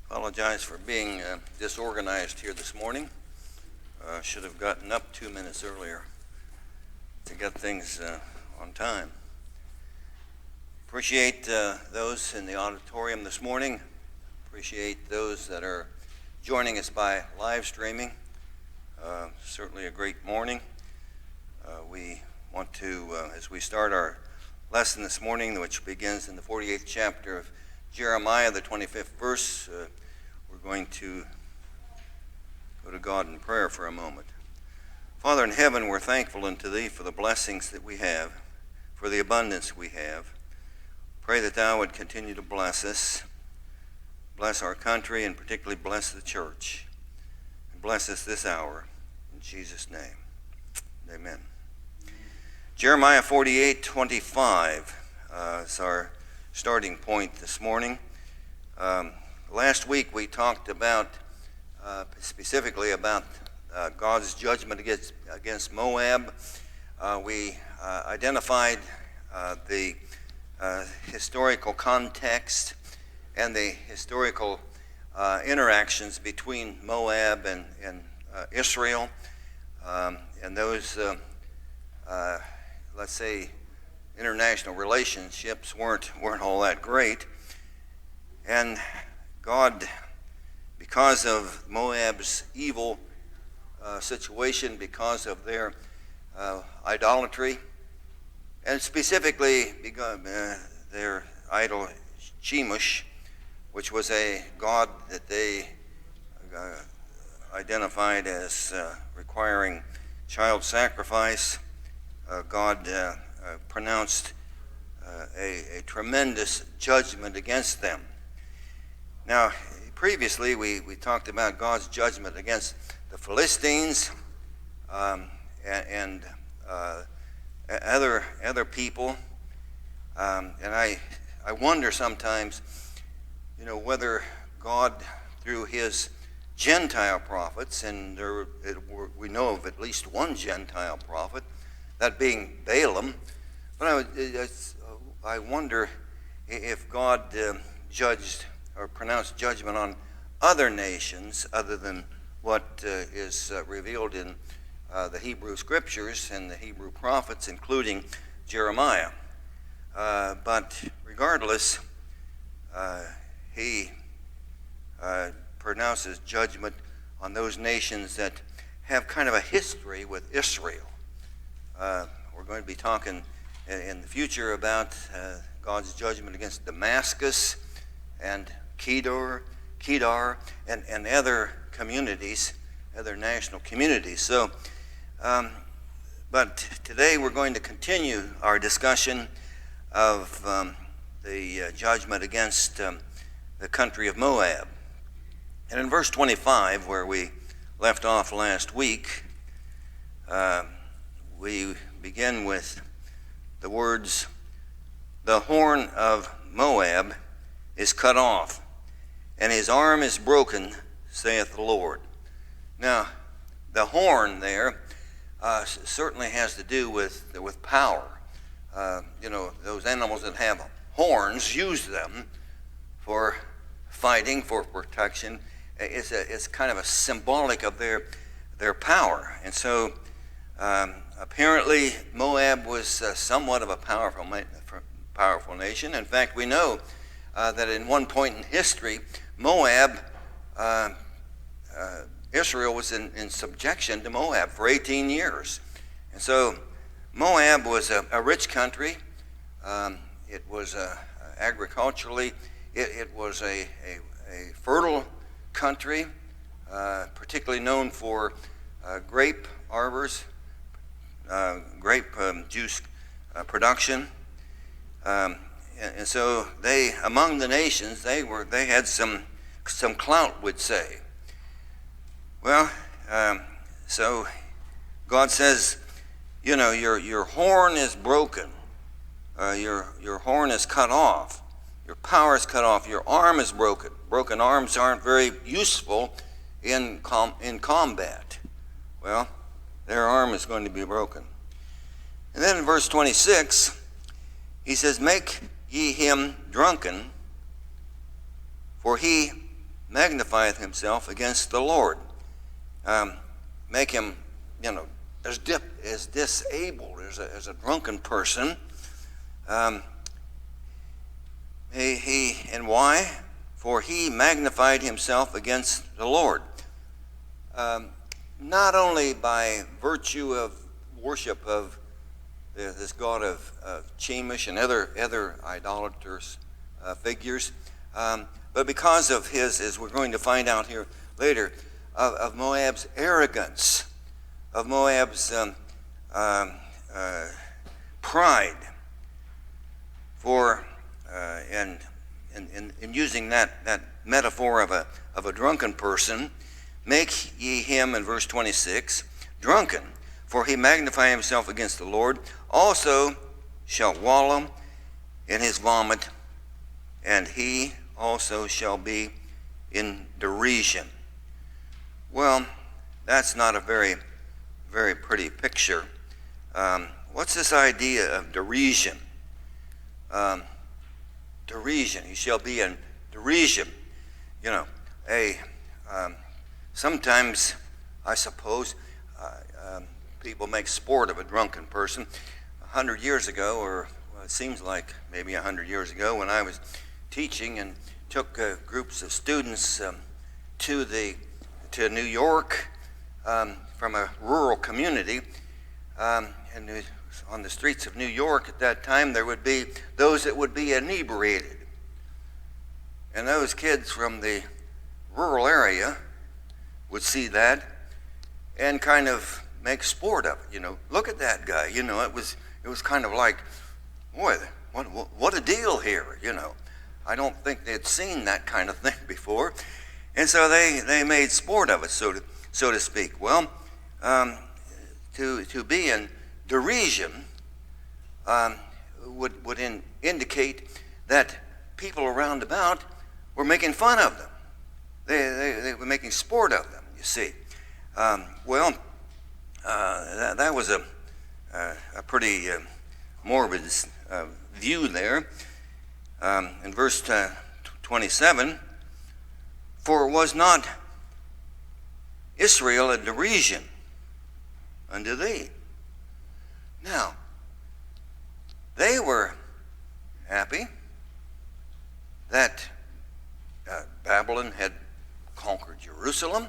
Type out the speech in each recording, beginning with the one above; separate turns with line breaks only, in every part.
Apologize for being disorganized here this morning. Should have gotten up 2 minutes earlier to get things on time. Appreciate those in the auditorium this morning. Appreciate those that are joining us by live streaming. Certainly a great morning. We want to, as we start our lesson this morning, which begins in the 48th chapter of Jeremiah, the 25th verse, we're going to go to God in prayer for a moment. Father in heaven, we're thankful unto Thee for the blessings that we have, for the abundance we have. Pray that Thou would continue to bless us, bless our country, and particularly bless the church. And bless us this hour. In Jesus' name, amen. Jeremiah 48:25 is our starting point this morning. Last week we talked about specifically about God's judgment against Moab. We identified the historical context and the historical interactions between Moab and Israel, and those let's say international relationships weren't all that great. And God, because of Moab's evil situation, because of their idolatry, and specifically because their idol Chemosh, which was a god that they identified as requiring child sacrifice, God pronounced a tremendous judgment against them. Now, previously we talked about God's judgment against the Philistines and other people, and I wonder sometimes, whether God, through His Gentile prophets, and we know of at least one Gentile prophet, that being Balaam. But I wonder if God judged or pronounced judgment on other nations other than what is revealed in the Hebrew Scriptures and the Hebrew prophets, including Jeremiah. But regardless, He pronounces judgment on those nations that have kind of a history with Israel. We're going to be talking in the future about God's judgment against Damascus and Kedar and other communities, other national communities. So, but today we're going to continue our discussion of the judgment against the country of Moab. And in verse 25, where we left off last week, we begin with the words, "The horn of Moab is cut off, and his arm is broken, saith the Lord." Now, the horn there certainly has to do with power. Those animals that have horns use them for fighting, for protection. It's kind of a symbolic of their power. And so apparently Moab was somewhat of a powerful nation. In fact, we know that in one point in history, Moab, Israel was in subjection to Moab for 18 years. And so Moab was a rich country. It was agriculturally, it was a fertile country, particularly known for grape arbors, grape juice production. And so they, among the nations, they had some clout, would say. Well, so God says, your horn is broken, your horn is cut off, your power is cut off, your arm is broken. Broken arms aren't very useful in combat. Well, their arm is going to be broken. And then in verse 26, he says, "Make ye him drunken, for he magnifieth himself against the Lord. Make him, as disabled as a drunken person. And why? For he magnified himself against the Lord. Not only by virtue of worship of this god of Chemosh and other idolaters figures, but because of his, as we're going to find out here later, of Moab's arrogance, of Moab's pride, and using that metaphor of a drunken person, make ye him, in verse 26, drunken, for he magnify himself against the Lord, also shall wallow in his vomit, and he also shall be in derision. Well, that's not a very, very pretty picture. What's this idea of derision? Derision. He shall be in derision. Sometimes, I suppose, people make sport of a drunken person. 100 years ago, or it seems like maybe 100 years ago, when I was teaching and took groups of students to New York from a rural community, and on the streets of New York at that time, there would be those that would be inebriated. And those kids from the rural area would see that and kind of make sport of it. Look at that guy. It was kind of like, boy, what a deal here. I don't think they'd seen that kind of thing before, and so they made sport of it, so to speak. Well, to be in derision would indicate that people around about were making fun of them. They were making sport of them, you see. That was a pretty morbid view there. In verse 27, for was not Israel a derision unto thee? Now, they were happy that Babylon had conquered Jerusalem.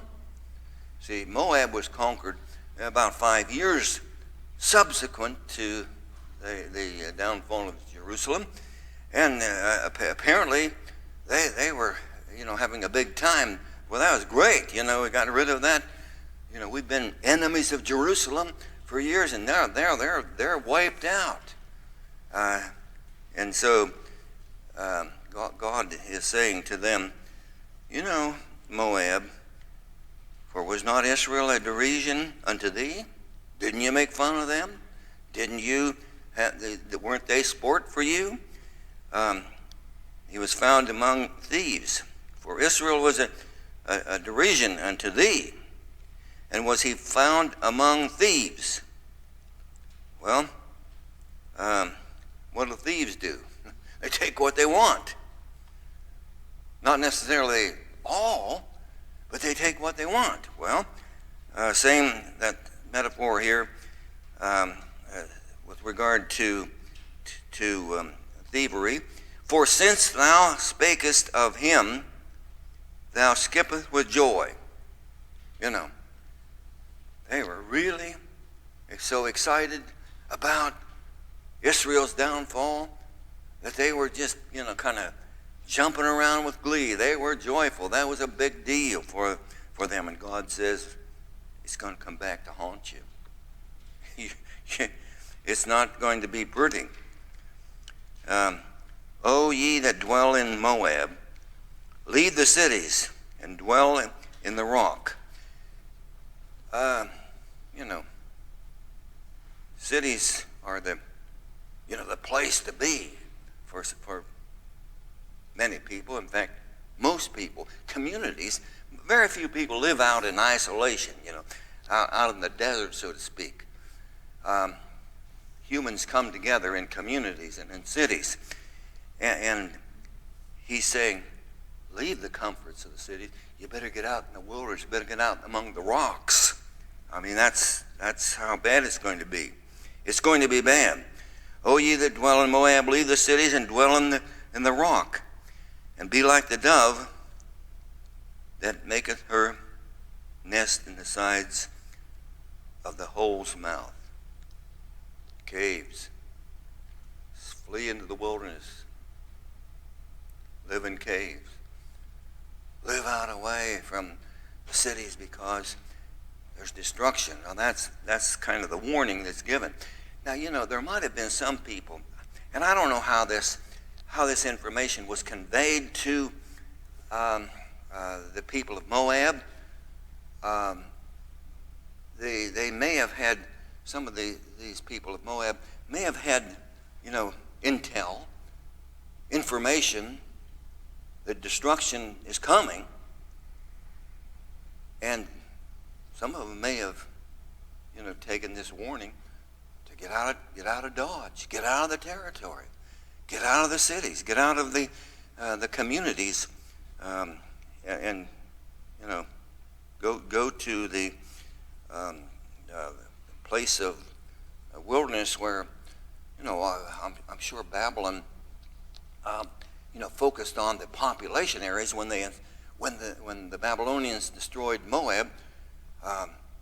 See, Moab was conquered about 5 years subsequent to the downfall of Jerusalem, and apparently they were having a big time. Well, that was great. We got rid of that. We've been enemies of Jerusalem for years, and now they're wiped out. And so God is saying to them, Moab, for was not Israel a derision unto thee? Didn't you make fun of them? Didn't you weren't they sport for you? He was found among thieves, for Israel was a derision unto thee. And was he found among thieves? Well, what do thieves do? They take what they want. Not necessarily all, but they take what they want. Well, same that metaphor here with regard to thievery. For since thou spakest of him, thou skippest with joy. They were really so excited about Israel's downfall that they were just, kind of jumping around with glee. They were joyful. That was a big deal for them. And God says, it's going to come back to haunt you. It's not going to be pretty. O ye that dwell in Moab, leave the cities and dwell in the rock. Cities are the place to be for many people. In fact, most people, communities, very few people live out in isolation, out in the desert, so to speak. Humans come together in communities and in cities. And he's saying, leave the comforts of the city. You better get out in the wilderness. You better get out among the rocks. I mean, that's how bad it's going to be. It's going to be bad. O ye that dwell in Moab, leave the cities and dwell in the rock, and be like the dove that maketh her nest in the sides of the hole's mouth. Caves. Flee into the wilderness. Live in caves. Live out away from the cities because there's destruction. Now that's kind of the warning that's given. Now, there might have been some people, and I don't know how this information was conveyed to the people of Moab. They may have had, some of these people of Moab may have had, intel, information that destruction is coming, and some of them may have, taken this warning to get out of Dodge, get out of the territory, get out of the cities, get out of the communities, and go to the place of wilderness where, I'm sure Babylon, focused on the population areas when the Babylonians destroyed Moab.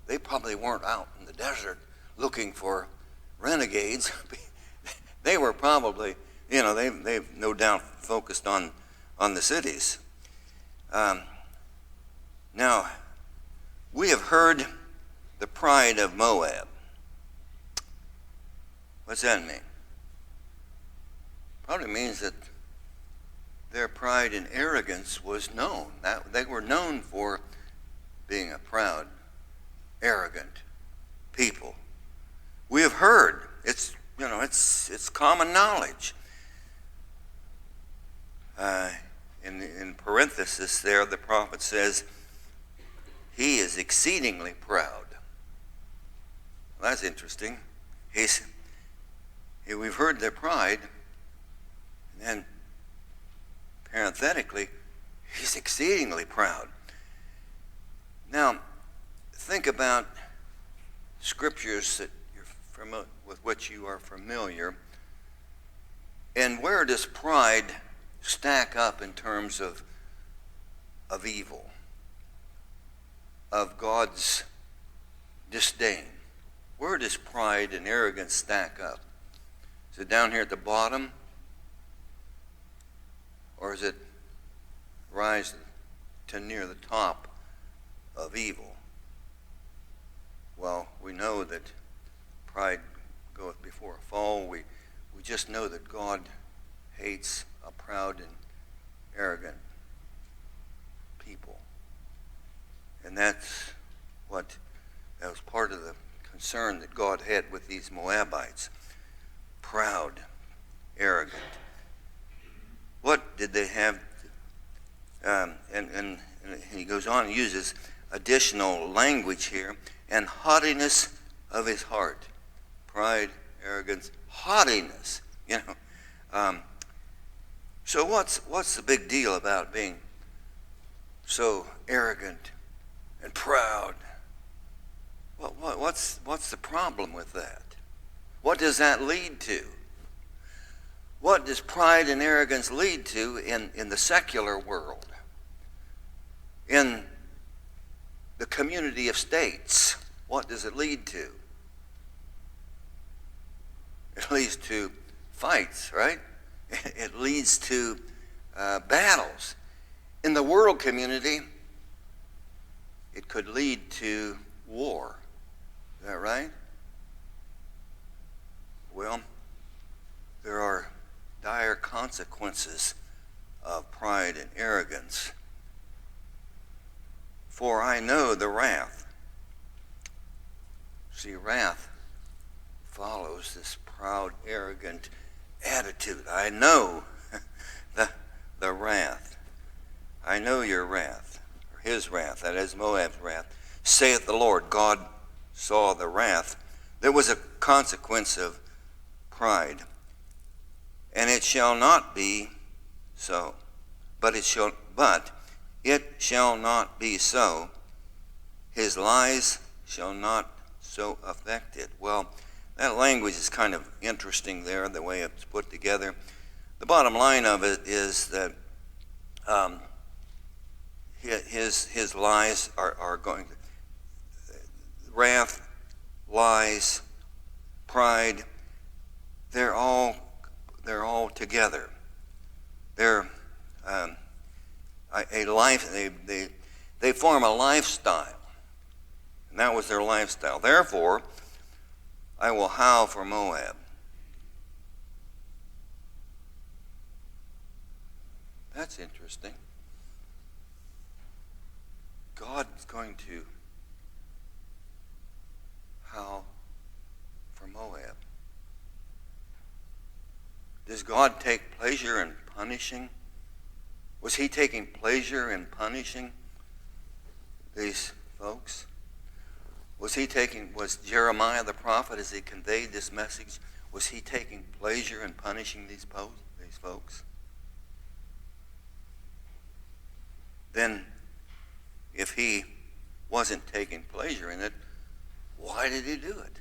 They probably weren't out in the desert looking for renegades. They were probably, they've no doubt focused on the cities. Now, we have heard the pride of Moab. What's that mean? Probably means that their pride and arrogance was known. That they were known for being a proud, arrogant people. We have heard. It's common knowledge. In parenthesis there, the prophet says, he is exceedingly proud. Well, that's interesting. We've heard their pride, and then parenthetically, he's exceedingly proud. Now, think about scriptures that with which you are familiar, and where does pride stack up in terms of evil, of God's disdain? Where does pride and arrogance stack up? Is it down here at the bottom? Or is it rise to near the top of evil? Well, we know that pride goeth before a fall. We just know that God hates a proud and arrogant people. And that was part of the concern that God had with these Moabites. Proud, arrogant. What did they have? And he goes on and uses additional language here. And haughtiness of his heart. Pride, arrogance, haughtiness. So what's the big deal about being so arrogant and proud? What's the problem with that? What does that lead to? What does pride and arrogance lead to in the secular world? In the community of states, what does it lead to? It leads to fights, right? It leads to battles. In the world community, it could lead to war. Is that right? Well, there are dire consequences of pride and arrogance. For I know the wrath. See, wrath follows this proud, arrogant attitude. I know the wrath. I know your wrath, or his wrath, that is Moab's wrath. Saith the Lord. God saw the wrath. There was a consequence of And it shall not be so, but but it shall not be so. His lies shall not so affect it. Well, that language is kind of interesting there, the way it's put together. The bottom line of it is that his lies are going to, wrath, lies, pride, they're all together. They're a life. They form a lifestyle, and that was their lifestyle. Therefore, I will howl for Moab. That's interesting. God's going to howl for Moab. Does God take pleasure in punishing? Was he taking pleasure in punishing these folks? Was Jeremiah the prophet, as he conveyed this message, was he taking pleasure in punishing these folks? Then, if he wasn't taking pleasure in it, why did he do it?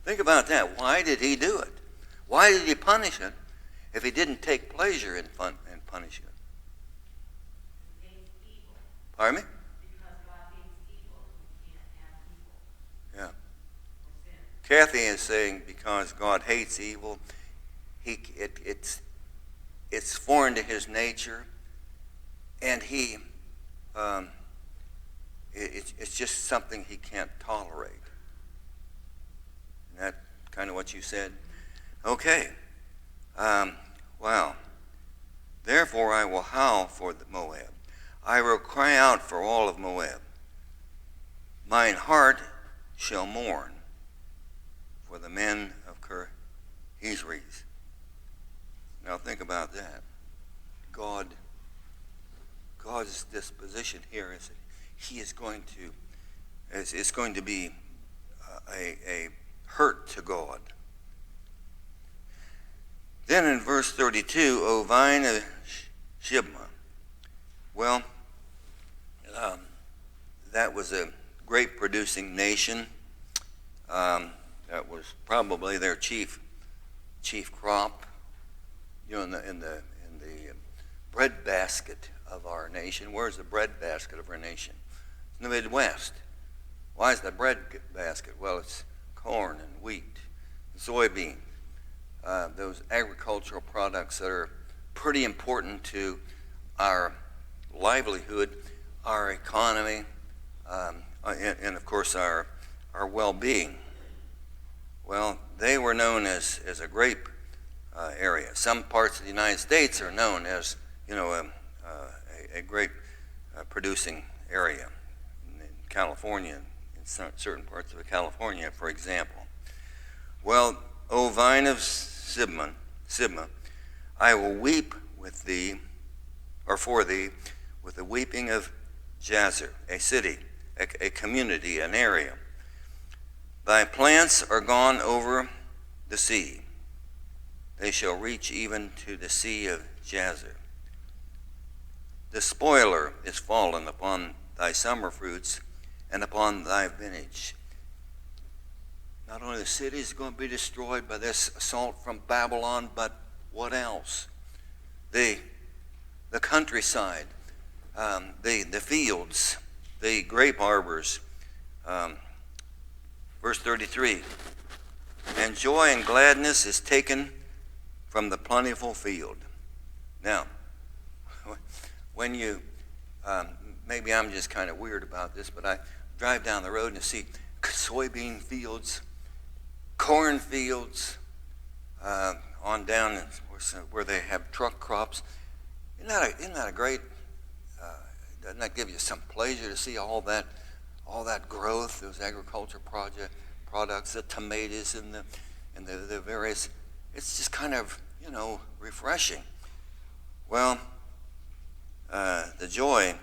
Think about that. Why did he do it? Why did he punish it if he didn't take pleasure in punishing it? Pardon me?
Because God hates evil. You can't have evil.
Yeah. Kathy is saying because God hates evil, it's foreign to his nature, and it's just something he can't tolerate. Isn't that kind of what you said? Okay. Wow. Therefore I will howl for Moab. I will cry out for all of Moab. Mine heart shall mourn for the men of Hezrees. Now think about that. God's disposition here is that he is going to, it's going to be a hurt to God. Then in verse 32, O vine of Shibmah. Well, that was a grape producing nation. That was probably their chief crop. You know, in the bread basket of our nation. Where's the bread basket of our nation? It's in the Midwest. Why is the bread basket? Well, it's corn and wheat, and soybean. Those agricultural products that are pretty important to our livelihood, our economy, and of course our well-being. Well, they were known as a grape area. Some parts of the United States are known as, a grape producing area. In California, in certain parts of California, for example. Well, O vine of Sibmah, I will weep with thee, or for thee, with the weeping of Jazer, a city, a community, an area. Thy plants are gone over the sea. They shall reach even to the sea of Jazer. The spoiler is fallen upon thy summer fruits and upon thy vintage. Not only the city is going to be destroyed by this assault from Babylon, but what else? The countryside, the fields, the grape arbors. Verse 33, and joy and gladness is taken from the plentiful field. Now, when you, maybe I'm just kind of weird about this, but I drive down the road and see soybean fields, corn fields, on down where they have truck crops. Isn't that a great, doesn't that give you some pleasure to see all that growth, those agriculture products, the tomatoes and the various, it's just kind of, refreshing. Well, the joy,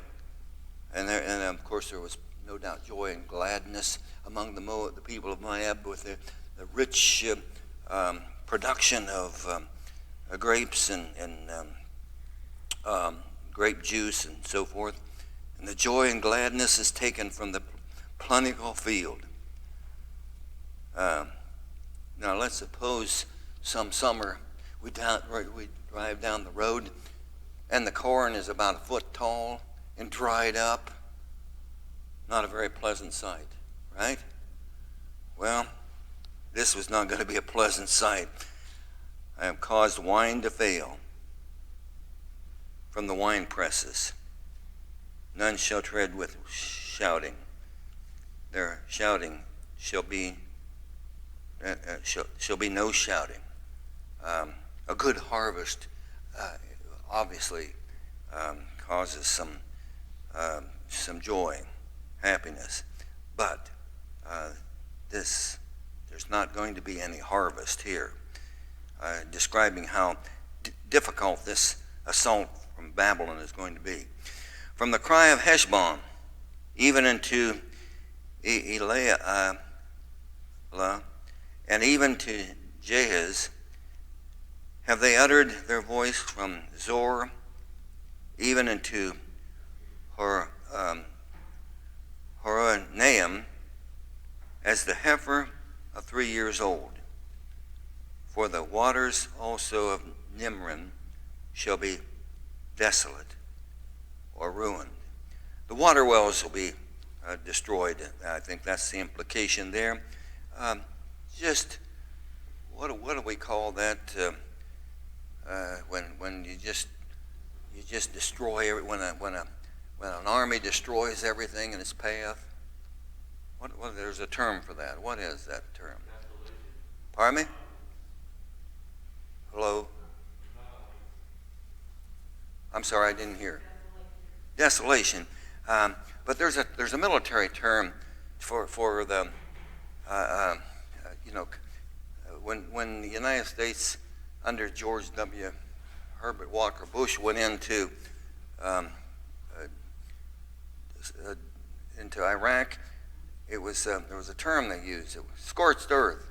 and of course there was no doubt joy and gladness among the people of Moab with the rich production of grapes and grape juice and so forth. And the joy and gladness is taken from the plentiful field. Now let's suppose some summer we drive down the road and the corn is about a foot tall and dried up. Not a very pleasant sight, right? Well, this was not going to be a pleasant sight. I have caused wine to fail from the wine presses. None shall tread with shouting. Their shouting shall be no shouting. A good harvest obviously causes some joy, happiness, but there's not going to be any harvest here. Describing how difficult this assault from Babylon is going to be. From the cry of Heshbon, even into Eliah, and even to Jahaz, have they uttered their voice from Zor, even into Horonaim, as the heifer of 3 years old. For the waters also of Nimrim shall be desolate or ruined. The water wells will be destroyed. I think that's the implication there. Just what do we call that? When you just destroy when an army destroys everything in its path. What there's a term for that. What is that term? Pardon me? Hello? I'm sorry, I didn't hear. Desolation. But there's a military term for the when the United States under George W. Herbert Walker Bush went into Iraq, there was a term they used. It was scorched earth.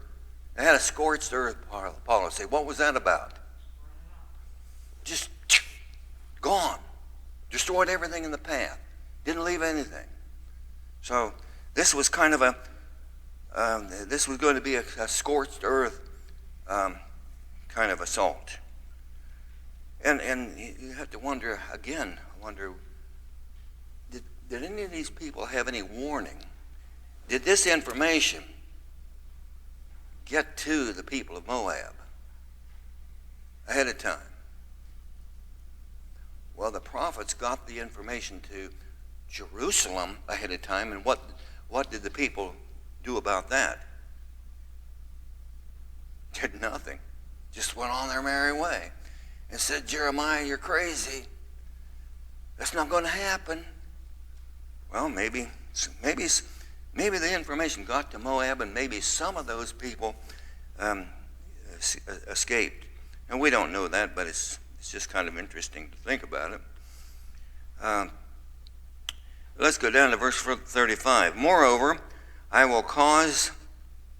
They had a scorched earth policy. What was that about? Just gone. Destroyed everything in the path. Didn't leave anything. So this was kind of this was going to be a scorched earth kind of assault. And you have to wonder, did any of these people have any warning? Did this information get to the people of Moab ahead of time? Well, the prophets got the information to Jerusalem ahead of time, and what did the people do about that? Did nothing. Just went on their merry way and said, Jeremiah, you're crazy. That's not going to happen. Well, maybe the information got to Moab, and maybe some of those people escaped. And we don't know that, but it's just kind of interesting to think about it. Let's go down to verse 35. Moreover, I will cause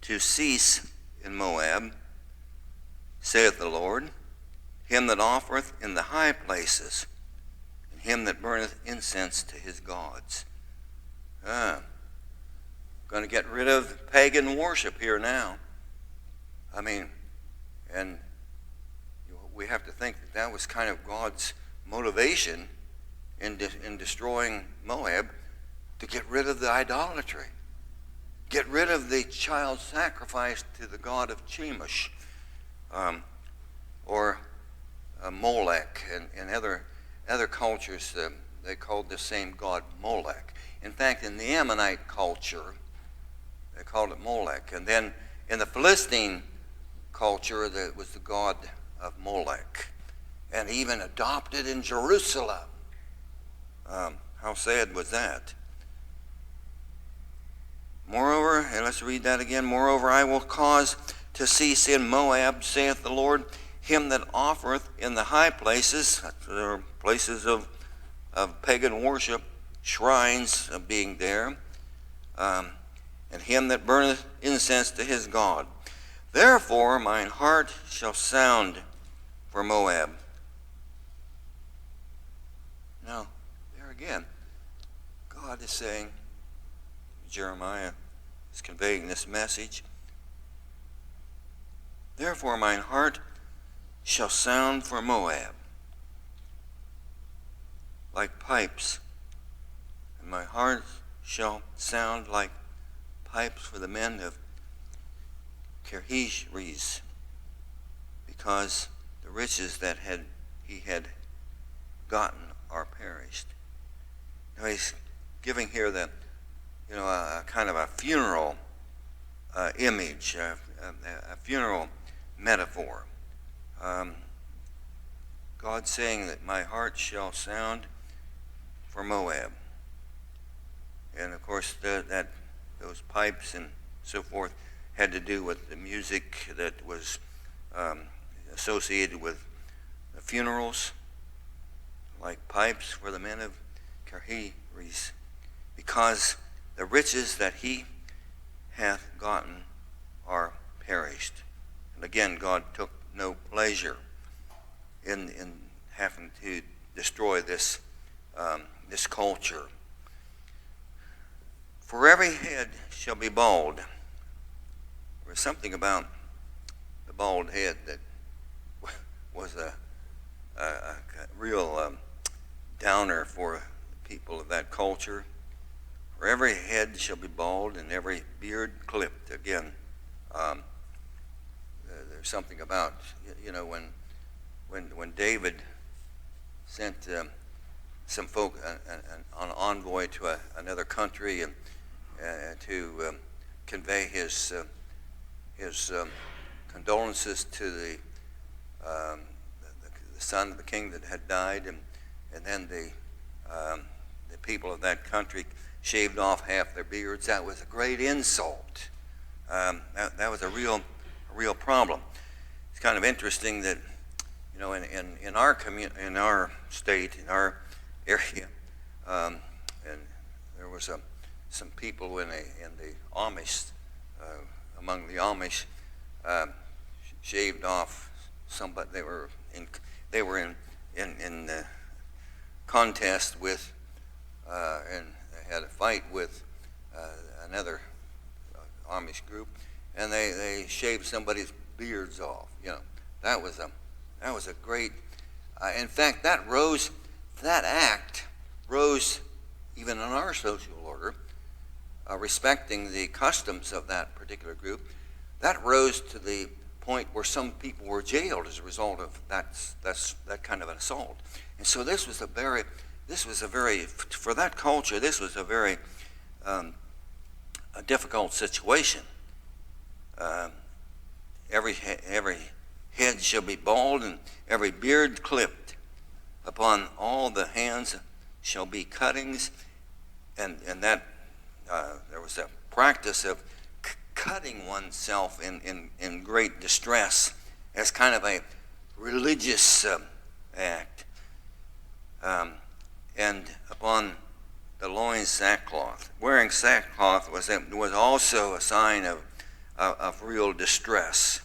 to cease in Moab, saith the Lord, him that offereth in the high places, and him that burneth incense to his gods. Going to get rid of pagan worship here now. And we have to think that was kind of God's motivation in destroying Moab, to get rid of the idolatry. Get rid of the child sacrifice to the god of Chemosh, or Molech, and in other cultures they called the same god Molech. In fact, in the Ammonite culture, they called it Molech. And then in the Philistine culture, that was the god of Molech, and even adopted in Jerusalem. How sad was that? Moreover, and let's read that again. Moreover, I will cause to cease in Moab, saith the Lord, him that offereth in the high places. There are places of pagan worship, shrines of being there, and him that burneth incense to his God. Therefore mine heart shall sound for Moab, Now, there again, God is saying, Jeremiah is conveying this message, therefore mine heart shall sound for Moab like pipes, and my heart shall sound like pipes for the men of Kirheshres, because the riches that he had gotten are perished. Now he's giving here a kind of a funeral image, a funeral metaphor. God saying that my heart shall sound for Moab. And of course those pipes and so forth had to do with the music that was associated with the funerals, like pipes for the men of Kirheshres, because the riches that he hath gotten are perished. And again, God took no pleasure in having to destroy this culture. For every head shall be bald. There was something about the bald head that was a real downer for people of that culture. For every head shall be bald and every beard clipped. Again, there's something about, when David sent some folk on an envoy to another country and to convey his condolences to the son of the king that had died, and then the people of that country shaved off half their beards. That was a great insult. That was a real problem. It's kind of interesting that in our in our state, in our area, and there was some people in the Amish, among the Amish, shaved off somebody. They were in contest with and they had a fight with another Amish group, and they shaved somebody's beards off. That was a great. In fact, that act rose even in our social order, respecting the customs of that particular group. That rose to the point where some people were jailed as a result of that kind of an assault. And so this was a very for that culture, this was a very a difficult situation. Every head shall be bald and every beard clipped. Upon all the hands shall be cuttings, and that there was a practice of cutting oneself in great distress as kind of a religious act. And upon the loins sackcloth. Wearing sackcloth was also a sign of real distress.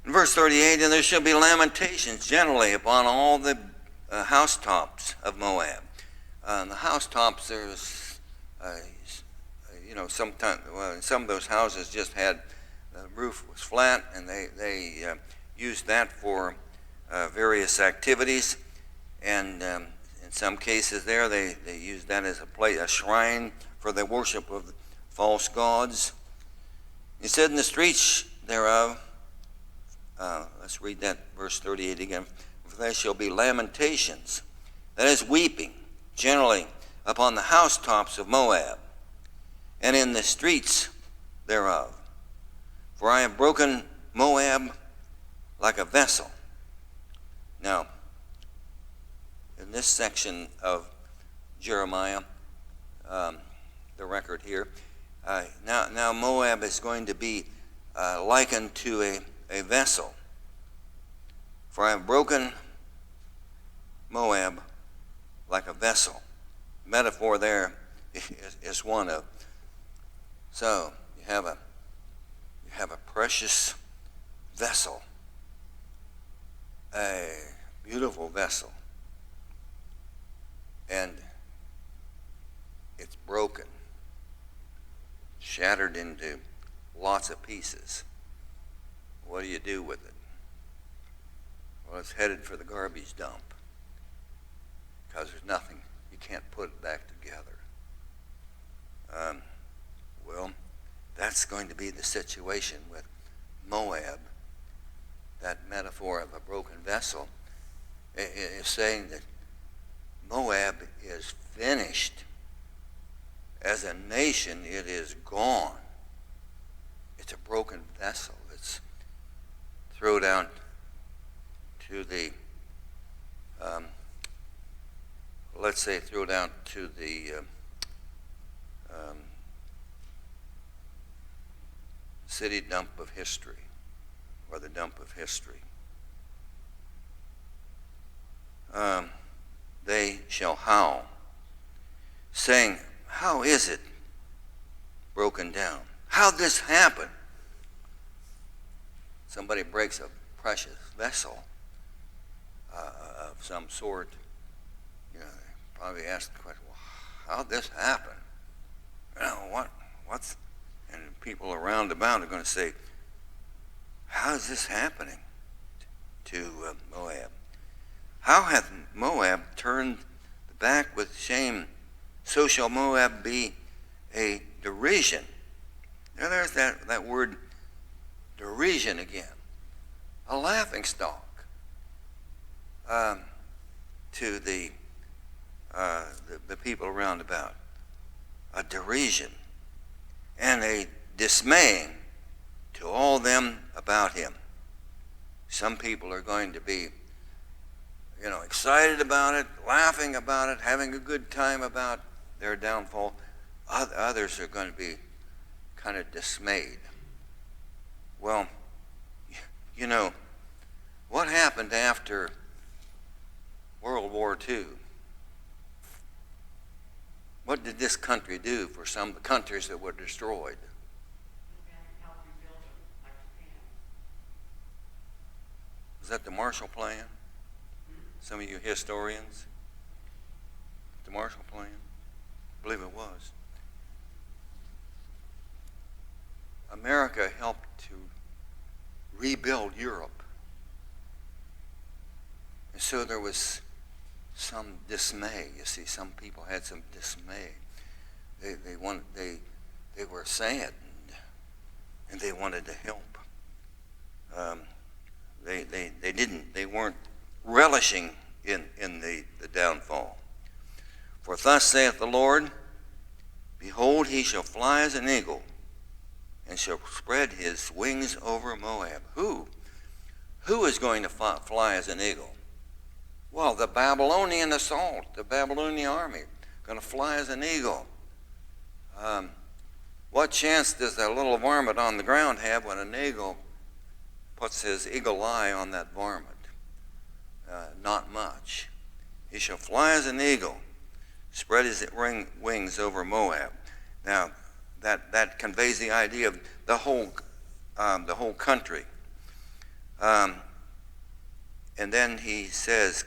In verse 38, and there shall be lamentations generally upon all the housetops of Moab. The housetops, there's, sometimes some of those houses just had the roof was flat, and they used that for various activities, and in some cases there they used that as a shrine for the worship of false gods. He said, in the streets thereof, let's read that verse 38 again. For there shall be lamentations, that is weeping, generally upon the housetops of Moab, and in the streets thereof. For I have broken Moab like a vessel. Now, in this section of Jeremiah, the record here, now Moab is going to be likened to a vessel. For I have broken Moab like a vessel. The metaphor there is one of, so you have a precious vessel, a beautiful vessel, and it's broken, shattered into lots of pieces. What do you do with it? Well, it's headed for the garbage dump because there's nothing, you can't put it back together. Well, that's going to be the situation with Moab. That metaphor of a broken vessel is saying that Moab is finished. As a nation, it is gone. It's a broken vessel. It's thrown down to the, let's say, thrown down to the city dump of history, or the dump of history. They shall howl, saying, how is it broken down? How'd this happen? Somebody breaks a precious vessel of some sort. You know, they probably ask the question, well, how'd this happen? You know, what's, and people around about are going to say, how is this happening to Moab? How hath Moab turned the back with shame? So shall Moab be a derision. Now there's that word derision again. A laughing stock to the people around about. A derision and a dismaying to all them about him. Some people are going to be, excited about it, laughing about it, having a good time about their downfall. Others are going to be kind of dismayed. Well, what happened after World War II? What did this country do for some of the countries that were destroyed? Was that the Marshall Plan? Some of you historians? The Marshall Plan? I believe it was. America helped to rebuild Europe. And so there was some dismay. You see, some people had some dismay. They were sad and they wanted to help. They weren't relishing in the downfall. For thus saith the Lord, behold, he shall fly as an eagle, and shall spread his wings over Moab. Who? Who is going to fly as an eagle? Well, the Babylonian assault, the Babylonian army, going to fly as an eagle. What chance does that little varmint on the ground have when an eagle puts his eagle eye on that varmint? Not much. He shall fly as an eagle, spread his wings over Moab. Now, that conveys the idea of the whole country. And then he says,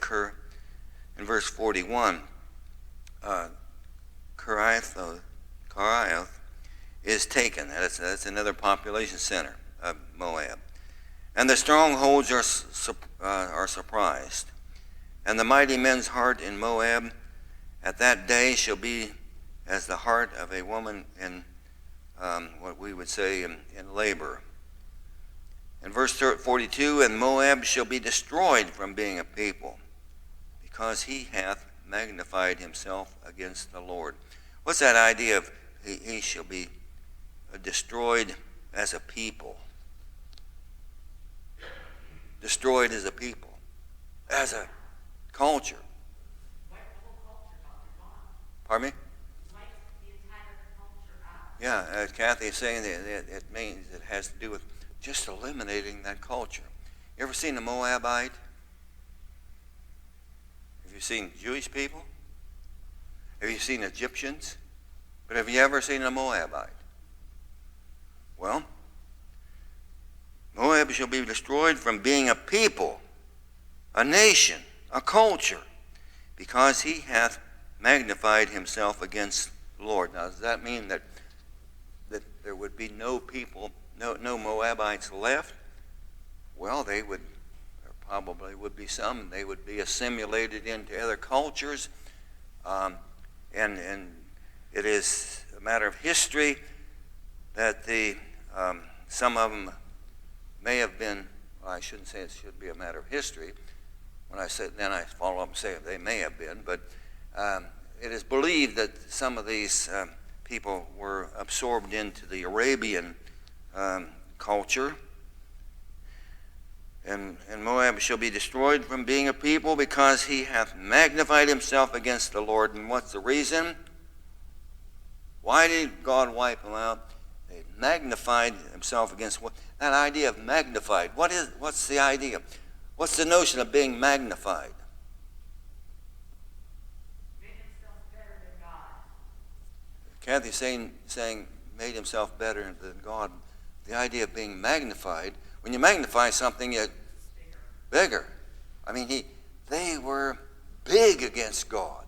in verse 41, Kiriath is taken. That's another population center of Moab. And the strongholds are surprised. And the mighty men's heart in Moab at that day shall be as the heart of a woman in what we would say in labor. In verse 42, and Moab shall be destroyed from being a people, because he hath magnified himself against the Lord. What's that idea of he shall be destroyed as a people? Destroyed as a people, as a culture. Pardon me? Yeah, as Kathy is saying, it means it has to do with just eliminating that culture. You ever seen a Moabite? Have you seen Jewish people? Have you seen Egyptians? But have you ever seen a Moabite? Well, Moab shall be destroyed from being a people, a nation, a culture, because he hath magnified himself against the Lord. Now, does that mean that there would be no people, no Moabites left? Well, there probably would be some. They would be assimilated into other cultures. And it is a matter of history that some of them may have been, well, I shouldn't say it should be a matter of history. When I say, then I follow up and say they may have been, but it is believed that some of these people were absorbed into the Arabian culture. And Moab shall be destroyed from being a people because he hath magnified himself against the Lord. And what's the reason? Why did God wipe them out? They magnified himself against what? That idea of magnified. What's the idea? What's the notion of being magnified?
Made himself better than God.
Kathy's saying made himself better than God. The idea of being magnified. When you magnify something, it's bigger. I mean, they were big against God.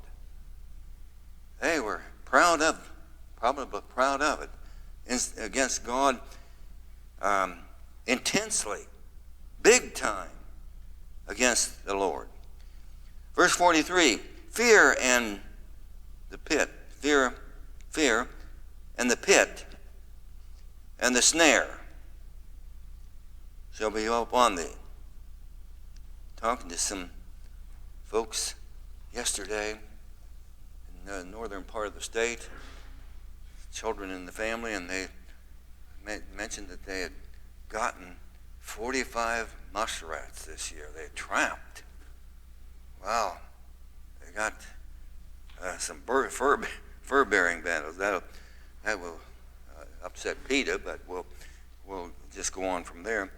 They were probably proud of it, against God intensely, big time against the Lord. Verse 43, fear and the pit, fear and the pit and the snare shall be upon thee. Talking to some folks yesterday in the northern part of the state, children in the family, and they mentioned that they had gotten 45 muskrats this year. They trapped. Wow. They got some fur-bearing bandits. That will upset PETA, but we'll just go on from there.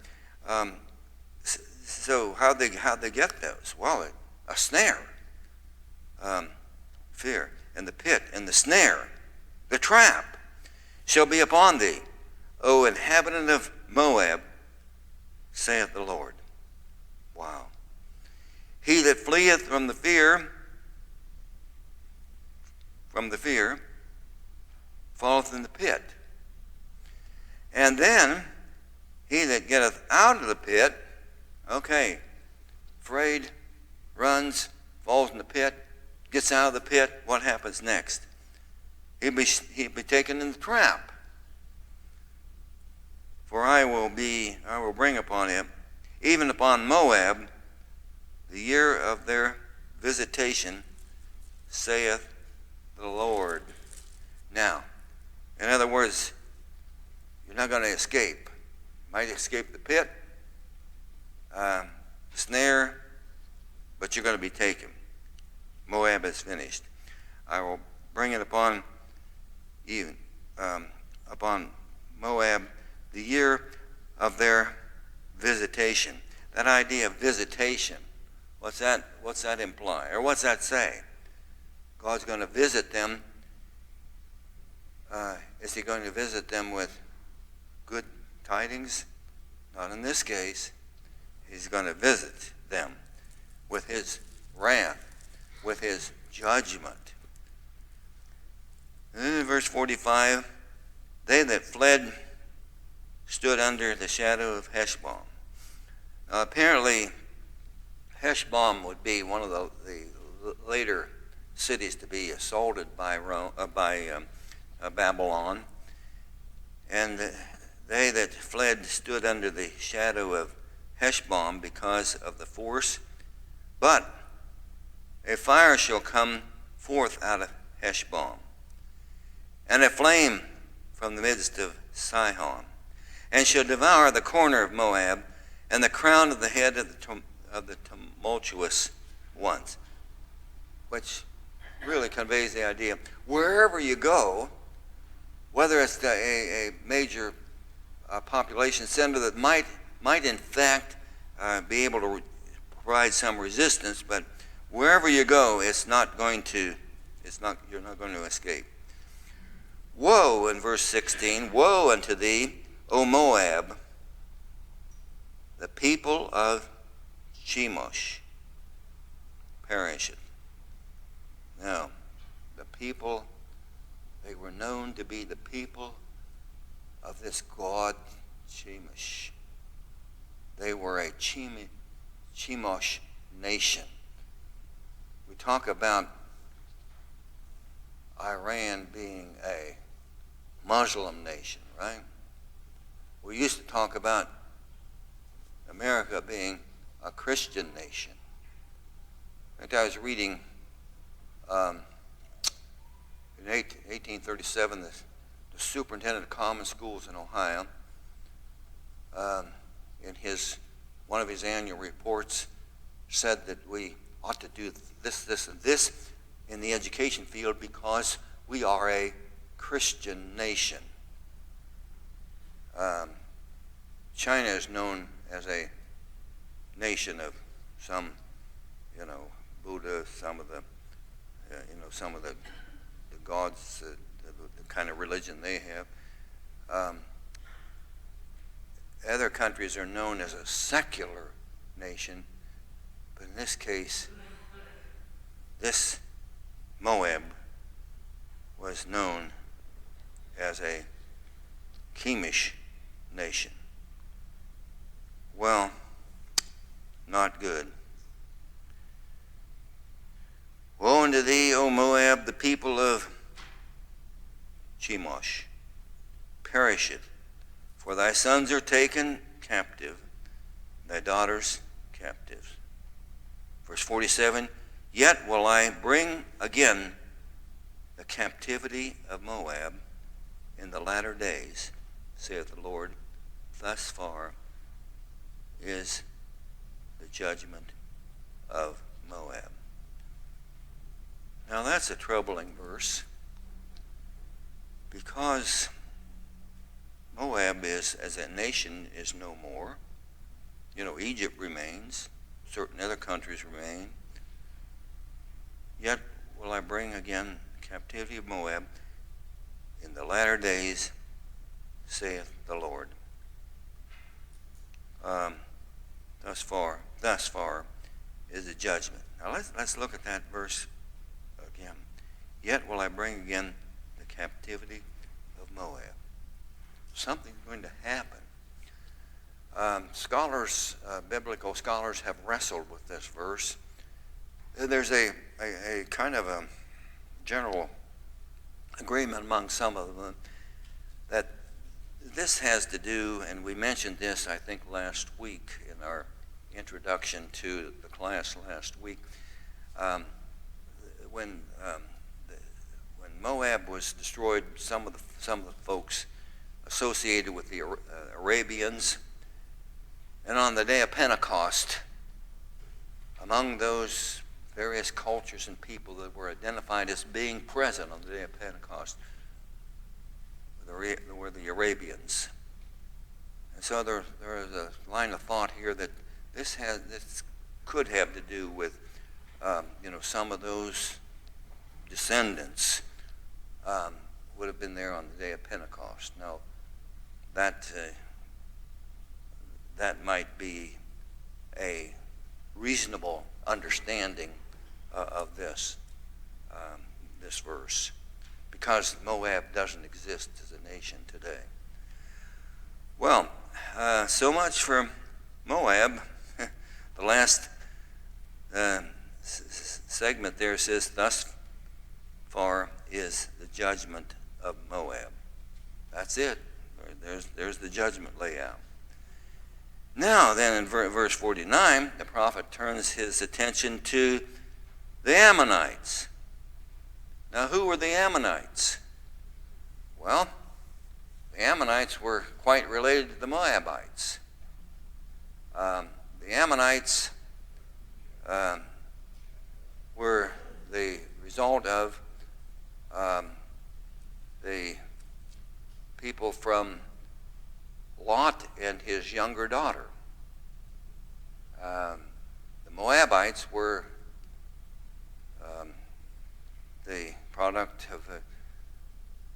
So how'd they get those? Well, a snare, fear, and the pit, and the snare, the trap, shall be upon thee, O inhabitant of Moab, saith the Lord. Wow. He that fleeth from the fear, falleth in the pit. And then he that getteth out of the pit, okay, afraid, runs, falls in the pit, gets out of the pit, what happens next? He'll be taken in the trap. For I will bring upon him, even upon Moab, the year of their visitation, saith the Lord. Now, in other words, you're not going to escape. You might escape the pit, snare, but you're going to be taken. Moab is finished. I will bring it upon Moab the year of their visitation. That idea of visitation, what's that imply? Or what's that say? God's going to visit them. Is he going to visit them with good tidings? Not in this case. He's going to visit them with his wrath, with his judgment. And then in verse 45, they that fled stood under the shadow of Heshbon. Now, apparently, Heshbon would be one of the later cities to be assaulted by Babylon. And they that fled stood under the shadow of Heshbon because of the force. But a fire shall come forth out of Heshbon, and a flame from the midst of Sihon, and shall devour the corner of Moab, and the crown of the head of the tumultuous ones. Which really conveys the idea, wherever you go, whether it's a major population center that might in fact be able to provide some resistance, but wherever you go, you're not going to escape. Woe, in verse 16, woe unto thee, O Moab, the people of Chemosh perisheth. Now, people, they were known to be the people of this god Chemosh. They were a Chemosh nation. We talk about Iran being a Muslim nation, right? We used to talk about America being a Christian nation. In fact, I was reading in 1837, the superintendent of common schools in Ohio, in one of his annual reports, said that we ought to do this, this, and this in the education field because we are a Christian nation. China is known as a nation of some, Buddha, some of the gods, the kind of religion they have. Other countries are known as a secular nation, but in this case, this Moab was known as a Chemosh nation. Well, not good. Woe unto thee, O Moab, the people of Chemosh, perisheth, for thy sons are taken captive, thy daughters captives. Verse 47, yet will I bring again the captivity of Moab in the latter days, saith the Lord. Thus far is the judgment of Moab. Now that's a troubling verse, because Moab is, as a nation, is no more. Egypt remains, certain other countries remain. Yet will I bring again captivity of Moab in the latter days, saith the Lord. Thus far is the judgment. Now let's look at that verse again. Yet will I bring again the captivity of Moab. Something's going to happen. Biblical scholars have wrestled with this verse. There's a kind of a general agreement among some of them that this has to do, and we mentioned this, I think, last week in our introduction to the class last week. When Moab was destroyed, some of the folks associated with the Arabians, and on the day of Pentecost, among those various cultures and people that were identified as being present on the day of Pentecost were the Arabians. And so there is a line of thought here that this could have to do with some of those descendants would have been there on the day of Pentecost. Now that might be a reasonable understanding of this verse, because Moab doesn't exist as a nation today. Well, so much for Moab. The last segment there says, thus far is the judgment of Moab. That's it. There's the judgment layout. Now then, in verse 49, the prophet turns his attention to the Ammonites. Now, who were the Ammonites? Well, the Ammonites were quite related to the Moabites. The Ammonites were the result of the people from Lot and his younger daughter. The Moabites were the product of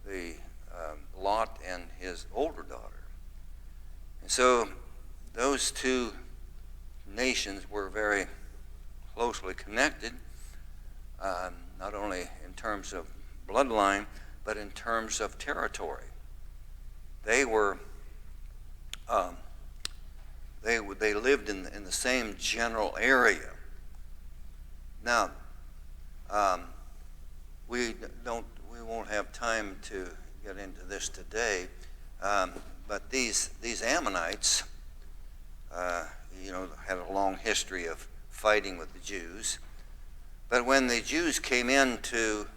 the Lot and his older daughter. And so those two nations were very closely connected, not only in terms of bloodline, but in terms of territory. They were, they lived in the same general area. Now, we won't have time to get into this today, but these Ammonites, had a long history of fighting with the Jews. But when the Jews came into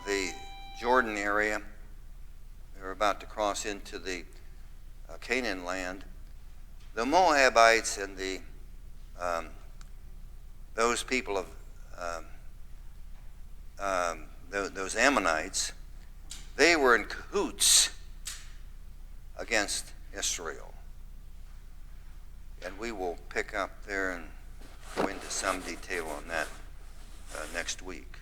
the Jordan area, they were about to cross into the Canaan land, the Moabites and those people of those Ammonites, they were in cahoots against Israel. And we will pick up there and go into some detail on that next week.